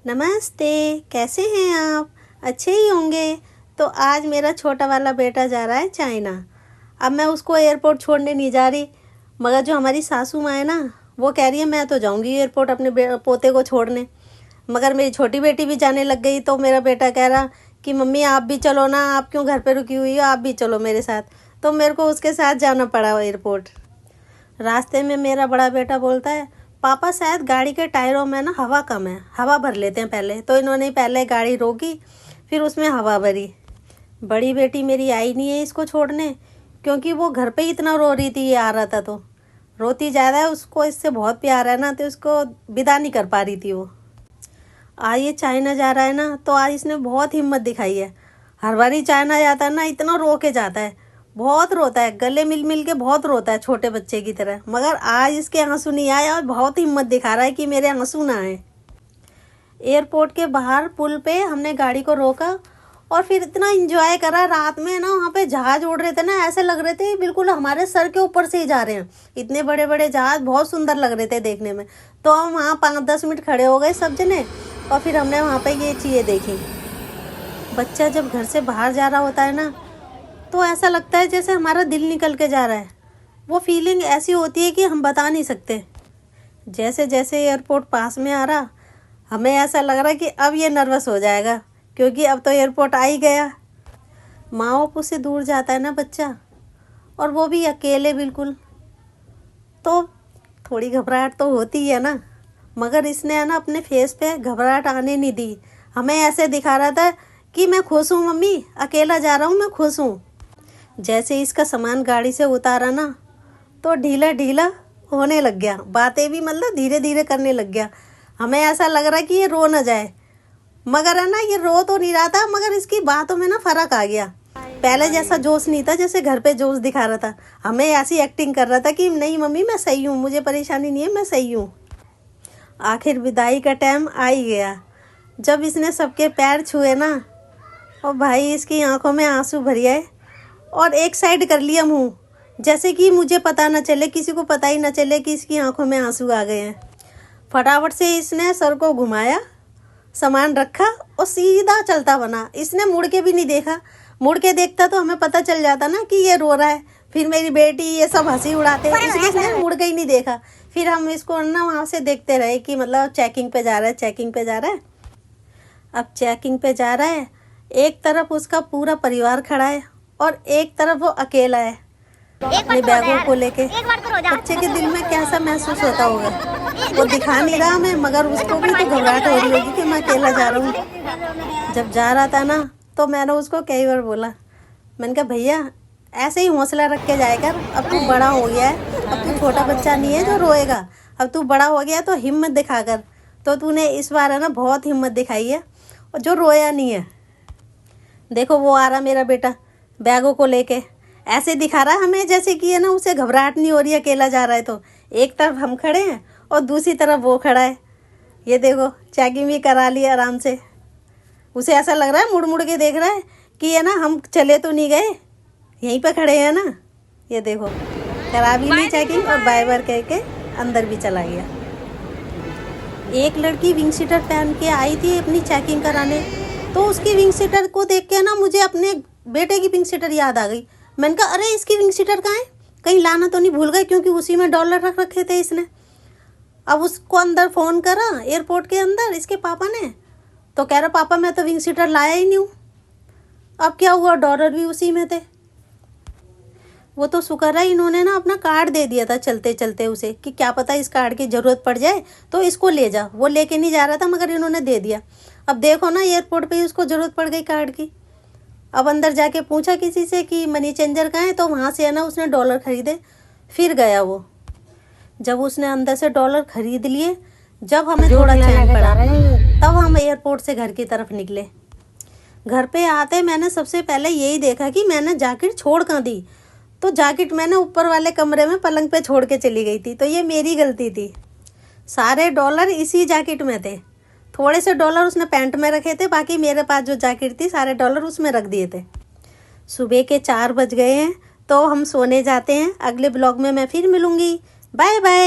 नमस्ते, कैसे हैं आप? अच्छे ही होंगे। तो आज मेरा छोटा वाला बेटा जा रहा है चाइना। अब मैं उसको एयरपोर्ट छोड़ने नहीं जा रही, मगर जो हमारी सासू माँ है ना, वो कह रही है मैं तो जाऊंगी एयरपोर्ट अपने पोते को छोड़ने। मगर मेरी छोटी बेटी भी जाने लग गई, तो मेरा बेटा कह रहा कि मम्मी आप भी चलो ना, आप क्यों घर पे रुकी हुई हो, आप भी चलो मेरे साथ। तो मेरे को उसके साथ जाना पड़ा एयरपोर्ट। रास्ते में मेरा बड़ा बेटा बोलता है, पापा शायद गाड़ी के टायरों में ना हवा कम है, हवा भर लेते हैं पहले। तो इन्होंने पहले गाड़ी रोकी, फिर उसमें हवा भरी। बड़ी बेटी मेरी आई नहीं है इसको छोड़ने, क्योंकि वो घर पे ही इतना रो रही थी, ये आ रहा था तो रोती ज़्यादा है, उसको इससे बहुत प्यार है ना, तो उसको विदा नहीं कर पा रही थी वो। आज ये चाइना जा रहा है ना, तो आज इसने बहुत हिम्मत दिखाई है। हर बार ही चाइना जाता है ना, इतना रो के जाता है, बहुत रोता है, गले मिल मिल के बहुत रोता है छोटे बच्चे की तरह। मगर आज इसके आंसू नहीं आए और बहुत हिम्मत दिखा रहा है कि मेरे आंसू ना आए। एयरपोर्ट के बाहर पुल पे हमने गाड़ी को रोका और फिर इतना एंजॉय करा। रात में ना वहाँ पे जहाज उड़ रहे थे ना, ऐसे लग रहे थे बिल्कुल हमारे सर के ऊपर से ही जा रहे हैं। इतने बड़े बड़े जहाज बहुत सुंदर लग रहे थे देखने में। तो हम वहाँ 5-10 मिनट खड़े हो गए सब जने, और फिर हमने वहाँ पे ये चीज़ें देखी। बच्चा जब घर से बाहर जा रहा होता है ना, तो ऐसा लगता है जैसे हमारा दिल निकल के जा रहा है। वो फीलिंग ऐसी होती है कि हम बता नहीं सकते। जैसे जैसे एयरपोर्ट पास में आ रहा, हमें ऐसा लग रहा है कि अब ये नर्वस हो जाएगा, क्योंकि अब तो एयरपोर्ट आ ही गया। माँ बाप से दूर जाता है ना बच्चा, और वो भी अकेले बिल्कुल, तो थोड़ी घबराहट तो होती है ना। मगर इसने है ना अपने फेस पे घबराहट आने नहीं दी। हमें ऐसे दिखा रहा था कि मैं खुश हूँ मम्मी, अकेला जा रहा हूँ, मैं खुश हूँ। जैसे इसका सामान गाड़ी से उतारा ना, तो ढीला ढीला होने लग गया, बातें भी मतलब धीरे धीरे करने लग गया। हमें ऐसा लग रहा है कि ये रो ना जाए, मगर है ना ये रो तो नहीं रहा था, मगर इसकी बातों में ना फ़र्क आ गया। पहले जैसा जोश नहीं था जैसे घर पे जोश दिखा रहा था। हमें ऐसी एक्टिंग कर रहा था कि नहीं मम्मी मैं सही हूँ, मुझे परेशानी नहीं है, मैं सही हूँ। आखिर विदाई का टाइम आ ही गया। जब इसने सबके पैर छुए ना, और भाई इसकी आंखों में आंसू भर आए, और एक साइड कर लिया मुंह, जैसे कि मुझे पता ना चले, किसी को पता ही ना चले कि इसकी आंखों में आंसू आ गए हैं। फटाफट से इसने सर को घुमाया, सामान रखा और सीधा चलता बना। इसने मुड़ के भी नहीं देखा। मुड़ के देखता तो हमें पता चल जाता ना कि ये रो रहा है, फिर मेरी बेटी ये सब हंसी उड़ाते, इसलिए इसने मुड़ के ही नहीं देखा। फिर हम इसको ना वहाँ से देखते रहे कि मतलब चेकिंग पे जा रहा है, चेकिंग पे जा रहा है। अब चेकिंग पे जा रहा है, एक तरफ उसका पूरा परिवार खड़ा है और एक तरफ वो अकेला है अपने बैगों को लेके। बच्चे के दिल में कैसा महसूस होता होगा, वो दिखा नहीं रहा हमें, मगर उसको भी तो घबराहट हो रही होगी कि मैं अकेला जा रहा हूँ। जब जा रहा था ना, तो मैंने उसको कई बार बोला, मैंने कहा भैया ऐसे ही हौसला रख के जाया कर, अब तू बड़ा हो गया है, अब तू छोटा बच्चा नहीं है जो रोएगा, अब तू बड़ा हो गया तो हिम्मत दिखा कर। तो तूने इस बार है ना बहुत हिम्मत दिखाई है, और जो रोया नहीं है। देखो वो आ रहा मेरा बेटा बैगों को लेके, ऐसे दिखा रहा हमें जैसे कि है ना उसे घबराहट नहीं हो रही, अकेला जा रहा है। तो एक तरफ हम खड़े हैं और दूसरी तरफ वो खड़ा है। ये देखो चेकिंग भी करा ली आराम से। उसे ऐसा लग रहा है, मुड़ मुड़ के देख रहा है कि है ना हम चले तो नहीं गए, यहीं पे खड़े हैं ना। ये देखो करा भी ली चेकिंग और बाय बाय कह के अंदर भी चला गया। एक लड़की विंग सीटर पहन के आई थी अपनी चेकिंग कराने, तो उसकी विंग सीटर को देख के ना मुझे अपने बेटे की विंग सीटर याद आ गई। मैंने कहा अरे इसकी विंग सीटर कहाँ है, कहीं लाना तो नहीं भूल गए, क्योंकि उसी में डॉलर रख रखे थे इसने। अब उसको अंदर फ़ोन करा एयरपोर्ट के अंदर इसके पापा ने, तो कह रहा पापा मैं तो विंग सीटर लाया ही नहीं हूँ। अब क्या हुआ, डॉलर भी उसी में थे। वो तो शुक्र है इन्होंने ना अपना कार्ड दे दिया था चलते चलते उसे, कि क्या पता इस कार्ड की ज़रूरत पड़ जाए तो इसको ले जा। वो लेके नहीं जा रहा था, मगर इन्होंने दे दिया। अब देखो ना एयरपोर्ट पे ही उसको ज़रूरत पड़ गई कार्ड की। अब अंदर जाके पूछा किसी से कि मनी चेंजर कहाँ है, तो वहाँ से है ना उसने डॉलर ख़रीदे, फिर गया वो। जब उसने अंदर से डॉलर ख़रीद लिए, जब हमें थोड़ा चैन पड़ा, तब हम एयरपोर्ट से घर की तरफ निकले। घर पे आते मैंने सबसे पहले यही देखा कि मैंने जैकेट छोड़ कहाँ दी। तो जैकेट मैंने ऊपर वाले कमरे में पलंग पे छोड़ के चली गई थी, तो ये मेरी गलती थी। सारे डॉलर इसी जैकेट में थे, थोड़े से डॉलर उसने पैंट में रखे थे, बाकी मेरे पास जो जैकेट थी सारे डॉलर उसमें रख दिए थे। सुबह के 4 बज गए हैं, तो हम सोने जाते हैं। अगले ब्लॉग में मैं फिर मिलूँगी। Bye bye.